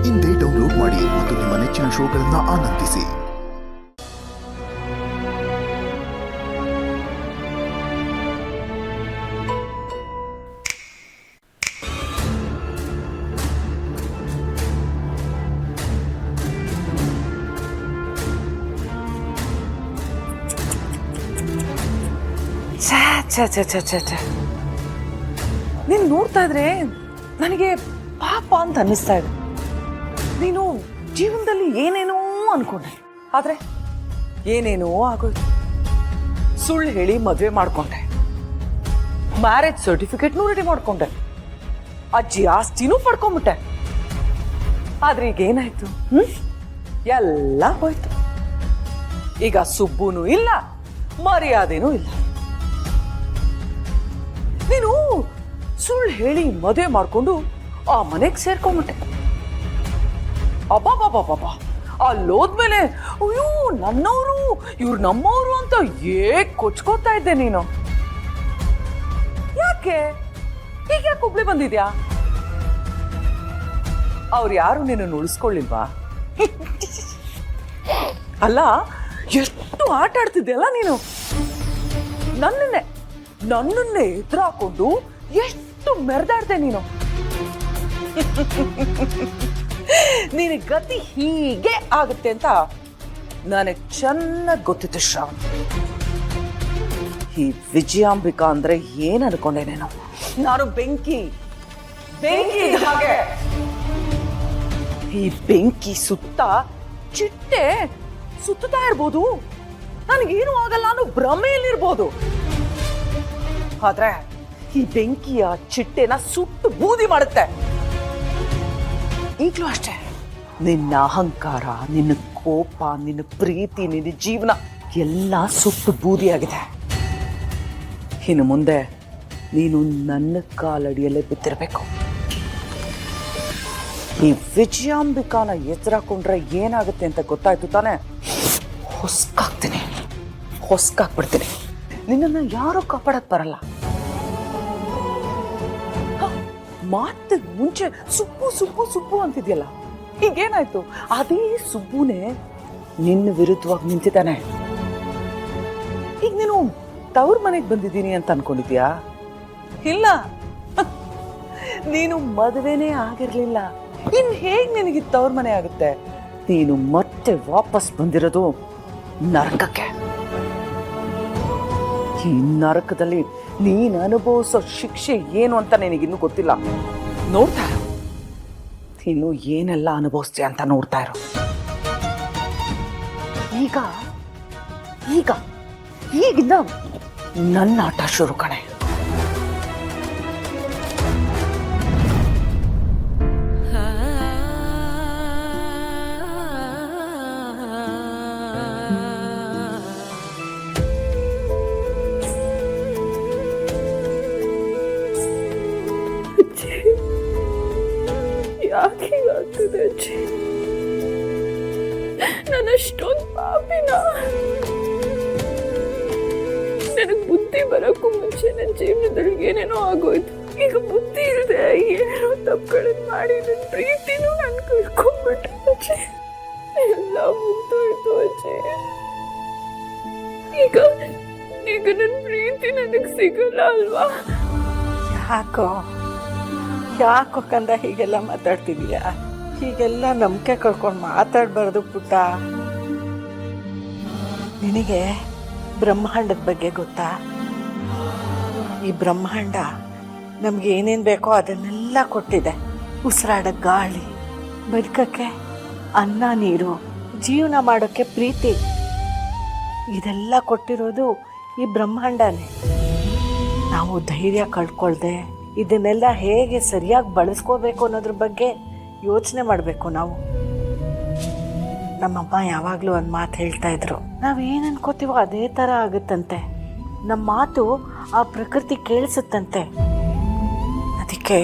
ಇಂದೇ ಡೌನ್ಲೋಡ್ ಮಾಡಿ ಮತ್ತು ನಿಮ್ಮ ನೆಚ್ಚಿನ ಶೋಗಳನ್ನು ಆನಂದಿಸಿ. ನೀನು ನೋಡ್ತಾ ಇದ್ರೆ ನನಗೆ ಪಾಪ ಅಂತ ಅನ್ನಿಸ್ತಾ ಇದೆ. ನೀನು ಜೀವನದಲ್ಲಿ ಏನೇನೋ ಅನ್ಕೊಂಡೆ, ಆದ್ರೆ ಏನೇನೋ ಆಗೋಯ್ತು. ಸುಳ್ಳು ಹೇಳಿ ಮದುವೆ ಮಾಡ್ಕೊಂಡೆ, ಮ್ಯಾರೇಜ್ ಸರ್ಟಿಫಿಕೇಟ್ನೂ ರೆಡಿ ಮಾಡ್ಕೊಂಡೆ, ಅಜ್ಜಿ ಆಸ್ತಿನೂ ಪಡ್ಕೊಂಡ್ಬಿಟ್ಟೆ. ಆದ್ರೆ ಈಗ ಏನಾಯ್ತು? ಎಲ್ಲ ಹೋಯ್ತು. ಈಗ ಸುಬ್ಬುನೂ ಇಲ್ಲ, ಮರ್ಯಾದೆನೂ ಇಲ್ಲ. ನೀನು ಸುಳ್ಳು ಹೇಳಿ ಮದುವೆ ಮಾಡ್ಕೊಂಡು ಆ ಮನೆಗೆ ಸೇರ್ಕೊಂಡ್ಬಿಟ್ಟೆ. ಅಬ್ಬಾಬಾಬಾಬಾ, ಅಲ್ಲೋದ್ಮೇಲೆ ಅಯ್ಯೋ ನನ್ನವರು ಇವ್ರು ನಮ್ಮವರು ಅಂತ ಕೊಚ್ಕೋತಾ ಇದ್ದೆ ನೀನು. ಯಾಕೆ ಹೀಗೆ ಹುಬ್ಳಿ ಬಂದಿದ್ಯಾ? ಅವ್ರು ಯಾರು ನಿನ್ನನ್ನು ಉಳಿಸ್ಕೊಳ್ಳಿಲ್ವಾ? ಅಲ್ಲ, ಎಷ್ಟು ಆಟ ಆಡ್ತಿದ್ಯಲ್ಲ ನೀನು. ನನ್ನನ್ನೇ ಎದುರು ಹಾಕೊಂಡು ಎಷ್ಟು ಮೆರೆದಾಡ್ದೆ ನೀನು. ನಿನ್ನ ಗತಿ ಹೀಗೆ ಆಗುತ್ತೆ ಅಂತ ನನಗೆ ಚೆನ್ನಾಗಿ ಗೊತ್ತಿತ್ತು ಶ್ರಾವಣ್. ಈ ವಿಜಯಾಂಬಿಕಾ ಅಂದ್ರೆ ಏನ್ ಅನ್ಕೊಂಡೆ ನೀನು? ನಾನು ಬೆಂಕಿ ಹಾಗೆ. ಈ ಬೆಂಕಿ ಸುತ್ತ ಚಿಟ್ಟೆ ಸುತ್ತಾ ಇರ್ಬೋದು, ನನಗೇನು ಆಗಲ್ಲ ಅನ್ನೋ ಭ್ರಮೆಯಲ್ಲಿರ್ಬೋದು. ಆದ್ರೆ ಈ ಬೆಂಕಿಯ ಚಿಟ್ಟೆನ ಸುಟ್ಟು ಬೂದಿ ಮಾಡುತ್ತೆ. ಈಗಲೂ ಅಷ್ಟೇ, ನಿನ್ನ ಅಹಂಕಾರ, ನಿನ್ನ ಕೋಪ, ನಿನ್ನ ಪ್ರೀತಿ, ನಿನ್ನ ಜೀವನ ಎಲ್ಲ ಸುಟ್ಟು ಬೂದಿಯಾಗಿದೆ. ಇನ್ನು ಮುಂದೆ ನೀನು ನನ್ನ ಕಾಲಡಿಯಲ್ಲೇ ಬಿದ್ದಿರಬೇಕು. ಈ ವಿಜಯಾಂಬಿಕಾನ ಎದುರಾಕೊಂಡ್ರೆ ಏನಾಗುತ್ತೆ ಅಂತ ಗೊತ್ತಾಯ್ತು ತಾನೆ? ಹೊಸ್ಕಾಕ್ಬಿಡ್ತೀನಿ. ನಿನ್ನನ್ನು ಯಾರೂ ಕಾಪಾಡಕ್ ಬರಲ್ಲ. ಮಾತು ಮುಂಚೆ ಸುಬ್ಬು ಅಂತಿದ್ಯಲ್ಲ, ಈಗೇನಾಯ್ತು? ಅದೇ ಸುಬ್ಬುನೇ ನಿನ್ನ ವಿರುದ್ಧವಾಗಿ ನಿಂತಿದ್ದಾನೆ. ಈಗ ನೀನು ತವ್ರ ಮನೆಗೆ ಬಂದಿದ್ದೀನಿ ಅಂತ ಅನ್ಕೊಂಡಿದ್ಯಾ? ಇಲ್ಲ, ನೀನು ಮದುವೆನೇ ಆಗಿರ್ಲಿಲ್ಲ. ಇನ್ ಹೇಗ್ ನಿನಗೆ ತವ್ರ ಮನೆ ಆಗುತ್ತೆ? ನೀನು ಮತ್ತೆ ವಾಪಸ್ ಬಂದಿರೋದು ನರಕಕ್ಕೆ. ಈ ನರಕದಲ್ಲಿ ನೀನು ಅನುಭವಿಸೋ ಶಿಕ್ಷೆ ಏನು ಅಂತ ನಿನಗಿನ್ನೂ ಗೊತ್ತಿಲ್ಲ. ನೋಡ್ತಾ ಇರು, ಇನ್ನು ಏನೆಲ್ಲ ಅನುಭವಿಸ್ತೀಯ ಅಂತ ನೋಡ್ತಾ ಇರು. ಈಗಿಂದ ನನ್ನ ಆಟ ಶುರು ಕಣೆ. ಯಾಕೆ ಹೀಗಾಗ್ತದೆ ಅಜ್ಜಿ? ನಾನಷ್ಟೊಂದು ಪಾಪಿನ? ನನಗೆ ಬುದ್ಧಿ ಬರೋಕ್ಕೂ ಮುಂಚೆ ನನ್ನ ಜೀವನದಲ್ಲಿ ಏನೇನೋ ಆಗೋಯ್ತು. ಈಗ ಬುದ್ಧಿ ಇಲ್ಲದೆ ಏನೋ ತಪ್ಪುಗಳನ್ನು ಮಾಡಿ ನನ್ನ ಪ್ರೀತಿನೂ ನಾನು ಕಳ್ಕೊಂಡ್ಬಿಟ್ಟೆ ಅಜ್ಜಿ. ಎಲ್ಲ ಮುಗ್ದೋಯ್ತು ಅಜ್ಜಿ. ಈಗ ನನ್ನ ಪ್ರೀತಿ ನನಗೆ ಸಿಗಲ್ಲ ಅಲ್ವಾ? ಯಾಕೋ ಕಂದ ಹೀಗೆಲ್ಲ ಮಾತಾಡ್ತಿದೀಯಾ? ಹೀಗೆಲ್ಲ ನಂಬಿಕೆ ಕಳ್ಕೊಂಡು ಮಾತಾಡಬಾರ್ದು ಪುಟ್ಟ. ನಿನಗೆ ಬ್ರಹ್ಮಾಂಡದ ಬಗ್ಗೆ ಗೊತ್ತಾ? ಈ ಬ್ರಹ್ಮಾಂಡ ನಮ್ಗೆ ಏನೇನು ಬೇಕೋ ಅದನ್ನೆಲ್ಲ ಕೊಟ್ಟಿದೆ. ಉಸಿರಾಡಕ್ಕೆ ಗಾಳಿ, ಬದುಕಕ್ಕೆ ಅನ್ನ ನೀರು, ಜೀವನ ಮಾಡೋಕ್ಕೆ ಪ್ರೀತಿ, ಇದೆಲ್ಲ ಕೊಟ್ಟಿರೋದು ಈ ಬ್ರಹ್ಮಾಂಡನೇ. ನಾವು ಧೈರ್ಯ ಕಳ್ಕೊಳ್ದೆ ಇದನ್ನೆಲ್ಲ ಹೇಗೆ ಸರಿಯಾಗಿ ಬಳಸ್ಕೋಬೇಕು ಅನ್ನೋದ್ರ ಬಗ್ಗೆ ಯೋಚನೆ ಮಾಡಬೇಕು ನಾವು. ನಮ್ಮಮ್ಮ ಯಾವಾಗಲೂ ಒಂದು ಮಾತು ಹೇಳ್ತಾ ಇದ್ರು, ನಾವೇನು ಅನ್ಕೋತೀವೋ ಅದೇ ಥರ ಆಗುತ್ತಂತೆ. ನಮ್ಮ ಮಾತು ಆ ಪ್ರಕೃತಿ ಕೇಳಿಸುತ್ತಂತೆ. ಅದಕ್ಕೆ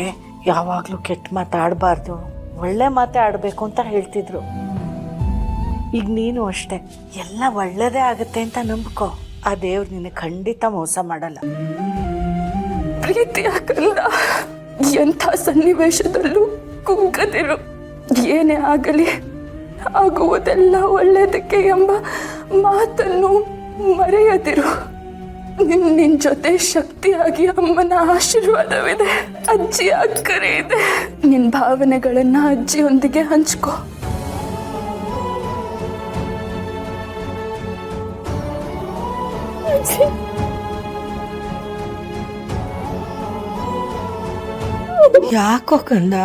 ಯಾವಾಗಲೂ ಕೆಟ್ಟ ಮಾತಾಡಬಾರ್ದು, ಒಳ್ಳೆ ಮಾತೇ ಆಡಬೇಕು ಅಂತ ಹೇಳ್ತಿದ್ರು. ಈಗ ನೀನು ಅಷ್ಟೆ, ಎಲ್ಲ ಒಳ್ಳೆಯದೇ ಆಗುತ್ತೆ ಅಂತ ನಂಬ್ಕೋ. ಆ ದೇವ್ರು ನಿನ್ನ ಖಂಡಿತ ಮೋಸ ಮಾಡಲ್ಲ. ಪ್ರೀತಿ ಆಗಲ್ಲ, ಎಂಥ ಸನ್ನಿವೇಶದಲ್ಲೂ ಕುಗ್ಗದಿರು. ಏನೇ ಆಗಲಿ ಆಗುವುದೆಲ್ಲ ಒಳ್ಳೆಯದಕ್ಕೆ ಎಂಬ ಮಾತನ್ನು ಮರೆಯದಿರು. ನಿನ್ನ ಜೊತೆ ಶಕ್ತಿಯಾಗಿ ಅಮ್ಮನ ಆಶೀರ್ವಾದವಿದೆ, ಅಜ್ಜಿ ಅಕ್ಕರೆ ಇದೆ. ನಿನ್ನ ಭಾವನೆಗಳನ್ನ ಅಜ್ಜಿಯೊಂದಿಗೆ ಹಂಚ್ಕೋ. ಯಾಕೋ ಕಂದ,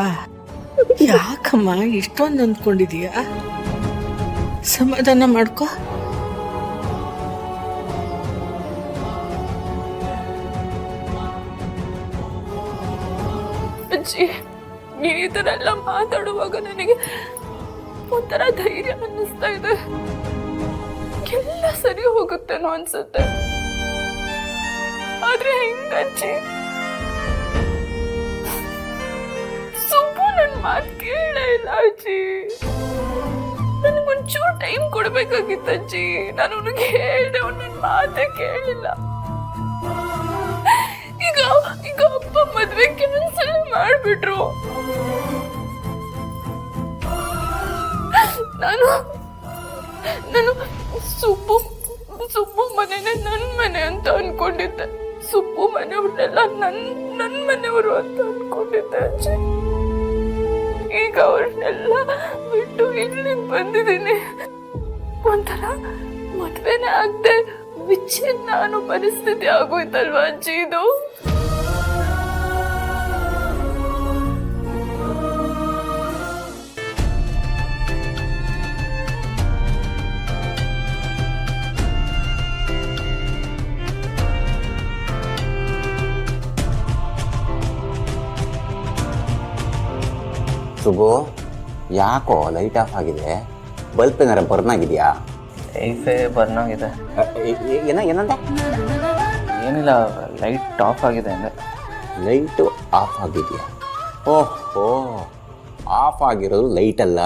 ಯಾಕಮ್ಮ ಇಷ್ಟೊಂದು ಅಂದ್ಕೊಂಡಿದೀಯ? ಸಮಾಧಾನ ಮಾಡ್ಕೋ. ಅಜ್ಜಿ, ನೀನು ಈ ಥರ ಎಲ್ಲ ಮಾತಾಡುವಾಗ ನನಗೆ ಒಂಥರ ಧೈರ್ಯ ಅನ್ನಿಸ್ತಾ ಇದೆ. ಎಲ್ಲ ಸರಿ ಹೋಗುತ್ತೇನೋ ಅನ್ಸುತ್ತೆ. ಆದ್ರೆ ಹೆಂಗಜ್ಜಿ? ಸುಬ್ಬು ನನ್ನ ಮಾತು ಕೇಳೇ ಇಲ್ಲ ಅಜ್ಜಿ. ನನಗೊಂಚೂರು ಟೈಮ್ ಕೊಡ್ಬೇಕಾಗಿತ್ತು ಅಜ್ಜಿ. ನಾನು ಅವನಿಗೆ ಹೇಳ್ದೆ, ಅವ್ನು ನನ್ನ ಮಾತೇ ಕೇಳಿಲ್ಲ. ಈಗ ಅಪ್ಪ ಮದ್ವೆ ಕ್ಯಾನ್ಸಲ್ ಮಾಡ್ಬಿಟ್ರು. ನಾನು ಸುಬ್ಬು ಮನೆನೇ ನನ್ನ ಮನೆ ಅಂತ ಅನ್ಕೊಂಡಿದ್ದೆ. ಸುಬ್ಬು ಮನೆಯವ್ರನ್ನೆಲ್ಲ ನನ್ನ ಮನೆಯವರು ಅಂತ ಅನ್ಕೊಂಡಿದ್ದೆ ಅಜ್ಜಿ. ಈಗ ಅವ್ರನ್ನೆಲ್ಲ ಬಿಟ್ಟು ಇಲ್ಲಿಗೆ ಬಂದಿದ್ದೀನಿ. ಒಂಥರ ಮದ್ವೆನೇ ಆಗದೆ ವಿಚ್ಛೇದನ ಅನ್ನೋ ಪರಿಸ್ಥಿತಿ ಆಗೋಯ್ತಲ್ವಾ ಅಜ್ಜಿ ಇದು? ಸುಬ್ಬು, ಯಾಕೋ ಲೈಟ್ ಆಫ್ ಆಗಿದೆ? ಬಲ್ಪ್ ಏನಾರ ಬರ್ನ್ ಆಗಿದೆಯಾ? ಲೈಫೇ ಬರ್ನ್ ಆಗಿದೆ. ಏನಂದೆ? ಏನಿಲ್ಲ, ಲೈಟ್ ಆಫ್ ಆಗಿದೆ ಅಂದರೆ. ಲೈಟು ಆಫ್ ಆಗಿದೆಯಾ? ಓಹೋ, ಆಫ್ ಆಗಿರೋದು ಲೈಟ್ ಅಲ್ಲ,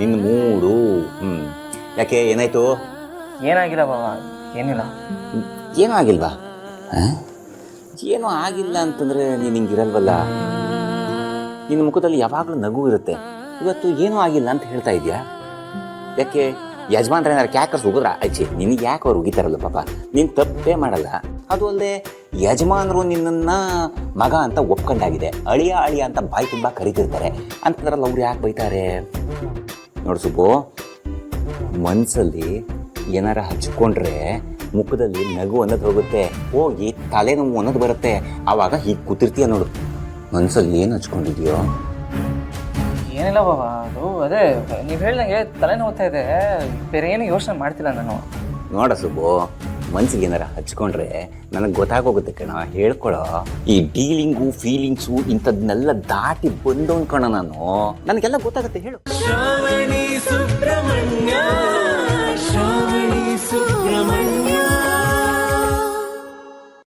ನಿನ್ನ ಮೂಡು. ಯಾಕೆ, ಏನಾಯ್ತು? ಏನಾಗಿಲ್ಲ ಬಾಬಾ, ಏನಿಲ್ಲ. ಏನೂ ಆಗಿಲ್ವಾ? ಏನೂ ಆಗಿಲ್ಲ ಅಂತಂದರೆ ನೀನು ಹಿಂಗಿರಲ್ವಲ್ಲ. ನಿನ್ನ ಮುಖದಲ್ಲಿ ಯಾವಾಗಲೂ ನಗು ಇರುತ್ತೆ. ಇವತ್ತು ಏನೂ ಆಗಿಲ್ಲ ಅಂತ ಹೇಳ್ತಾ ಇದೆಯಾ? ಯಾಕೆ, ಯಜಮಾನ್ರ ಏನಾರು ಕ್ಯಾಕರ್ಸ್ ಉಗಿದ್ರ ಅಜ್ಜಿ? ನಿನಗೆ ಯಾಕೆ ಅವ್ರು ಉಗಿತಾರಲ್ಲ ಪಾಪ? ನೀನು ತಪ್ಪೇ ಮಾಡಲ್ಲ. ಅದು ಅಲ್ಲದೆ ಯಜಮಾನರು ನಿನ್ನನ್ನು ಮಗ ಅಂತ ಒಪ್ಕೊಂಡಾಗಿದೆ. ಅಳಿಯ ಅಂತ ಬಾಯಿ ತುಂಬ ಕರಿತಿರ್ತಾರೆ ಅಂತಂದ್ರಲ್ಲ, ಅವ್ರು ಯಾಕೆ ಬೈತಾರೆ? ನೋಡು ಸುಬ್ಬು, ಮನಸ್ಸಲ್ಲಿ ಏನಾರ ಹಚ್ಕೊಂಡ್ರೆ ಮುಖದಲ್ಲಿ ನಗು ಅನ್ನೋದು ಹೋಗುತ್ತೆ, ಹೋಗಿ ತಲೆನೋವು ಅನ್ನೋದು ಬರುತ್ತೆ. ಆವಾಗ ಹೀಗೆ ಕೂತಿರ್ತೀಯ ನೋಡು. ಮನಸ್ಸಲ್ಲಿ ಏನು ಹಚ್ಕೊಂಡಿದ್ಯೋ? ಏನಿಲ್ಲ ಬಾಬಾ, ಅದು ಅದೇ ನೀವು ಹೇಳ್ದಂಗೆ ತಲೆನೋವ್ತಾ ಇದೆ. ಬೇರೆ ಏನು ಯೋಚನೆ ಮಾಡ್ತಿಲ್ಲ ನಾನು. ನೋಡ ಸುಬ್ಬು, ಮನ್ಸಿಗೆ ಏನಾರ ಹಚ್ಕೊಂಡ್ರೆ ನನಗೆ ಗೊತ್ತಾಗೋಗುತ್ತೆ ಕಣ. ಹೇಳ್ಕೊಳೋ, ಈ ಡೀಲಿಂಗು ಫೀಲಿಂಗ್ಸು ಇಂಥದ್ನೆಲ್ಲ ದಾಟಿ ಬಂದವನ್ ಕಣ ನಾನು. ನನಗೆಲ್ಲ ಗೊತ್ತಾಗುತ್ತೆ. ಹೇಳು.